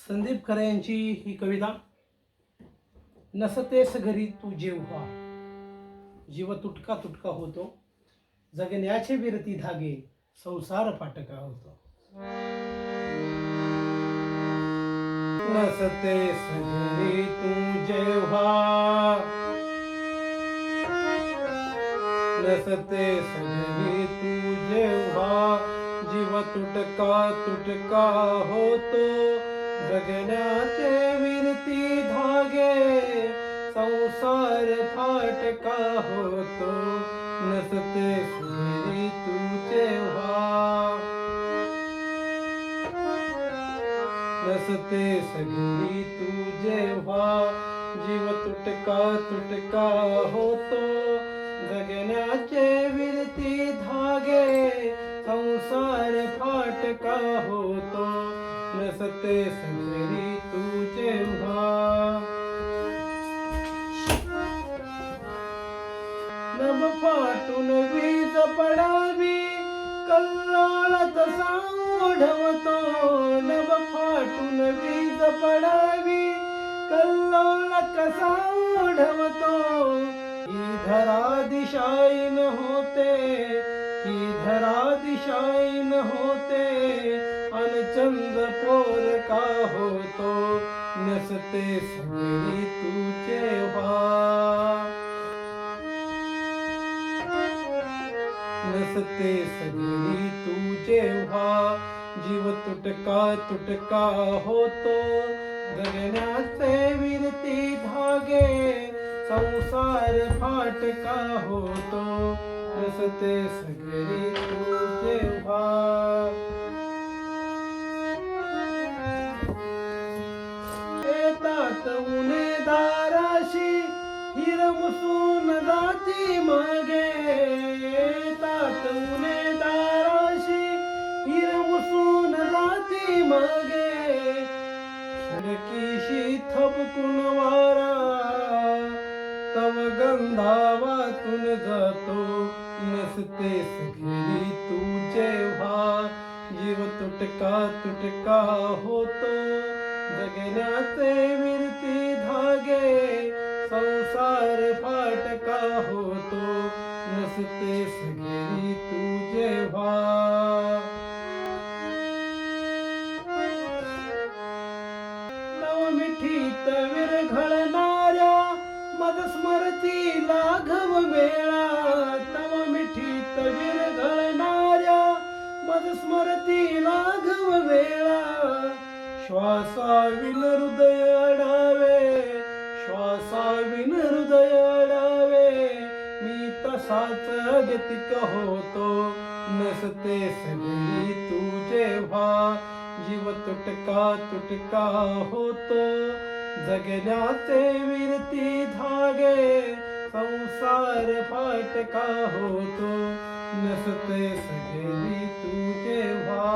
संदीप खरे यांची ही कविता. नसतेस घरी तू जेव्हा, जीव तुटका तुटका होतो, जगण्याचे विरती धागे, संसार फाटका होतो. नसतेस घरी तू जेव्हा, नसतेस घरी तू जेव्हा, जीव तुटका तुटका होतो, जगण्याचे विरती धागे, संसार फाटका होतो. नसतेस घरी तू जेव्हा, नसतेस घरी तू जेव्हा, जीव तुटका तुटका होतो, जगण्याचे विरती धागे, संसार फाटका होतो. नसतेस घरी तू जेव्हा. नभ फाटून वीज पडावी, कल्लोळ तसा ओढवतो. नभ फाटून वीज पडावी, कल्लोळ कसा ओढवतो. ही धरा दिशाहीन होते, ही धरा दिशाहीन होते, अनचंद पोर का होतो. नसतेस घरी तू जेव्हा, नसतेस घरी तू जेव्हा, जीव तुटका तुटका होतो, जगण्याचे विरती धागे, संसार फाटका होतो. नसतेस घरी तू जेव्हा. येतात उन्हे दाराशी, हिरमुसून जाती मागे. येतात उन्हे दाराशी, हिरमुसून जाती मागे. खिडकीशी थबकून वारा, तव गंधावातून जातो. नसतेस घरी तू जेव्हा, जीव तुटका तुटका होतो, जगण्याचे विरती धागे, संसार फाटका होतो. नसतेस घरी तू जेव्हा. नवमिठीत विरघळणाऱ्या मदस्मरती लाघव मेळा. नवमिठीत विरघळणाऱ्या मदस्मरती लाघव वेळा. श्वासाविन हृदय अडावे, श्वासाविन हृदय अडावे, मी तसाच अगतिक होतो. नसतेस घरी तू जेव्हा, जीव तुटका तुटका होतो, जगण्याचे विरती धागे, संसार फाटका होतो. नसतेस घरी तू जेव्हा.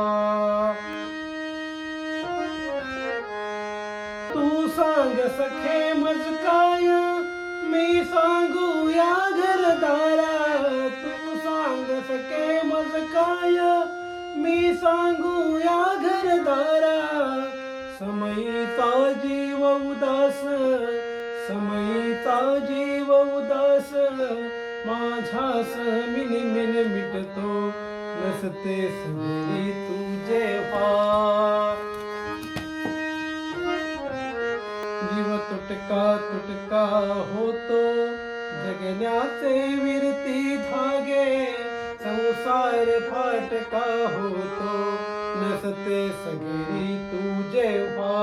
तू सांग सखे मज काय, मी सांगू या घरदारा. तू सांग सखे मज काय, मी सांगू या घरदारा. समयीचा जीव उदास, समयीचा जीव उदास, माझ्यास मिनमिन मिटतो. नसतेस घरी तू जेव्हा, जीव तुटका तुटका होतो, जगण्याचे विरती धागे, संसार फाटका होतो. नसतेस घरी तू जेव्हा.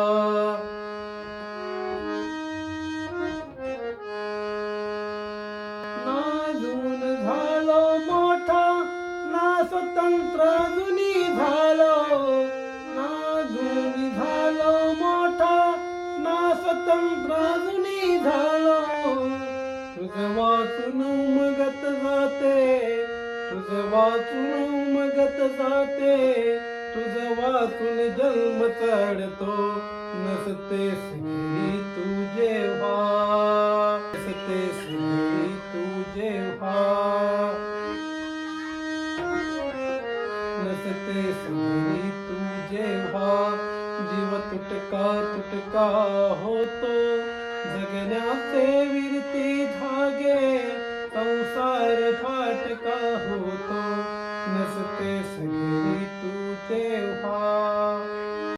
नाजून झालो मोठा, ना स्वतंत्र जुनी झालो. नाजून झालो मोठा, ना स्वतंत्र जुनी झालो. तुझ वाचून उमगत जाते, तुझ वाचून उमगत जाते, तुझ वाचून जन्म चढतो. नसतेस घरी तू जेव्हा, नसतेस घरी तू जेव्हा. नसतेस घरी तू जेव्हा, जीव तुटका तुटका होतो जगण्याचे विरती धागे संसार फाटका होतो नसतेस घरी तू तेव्हा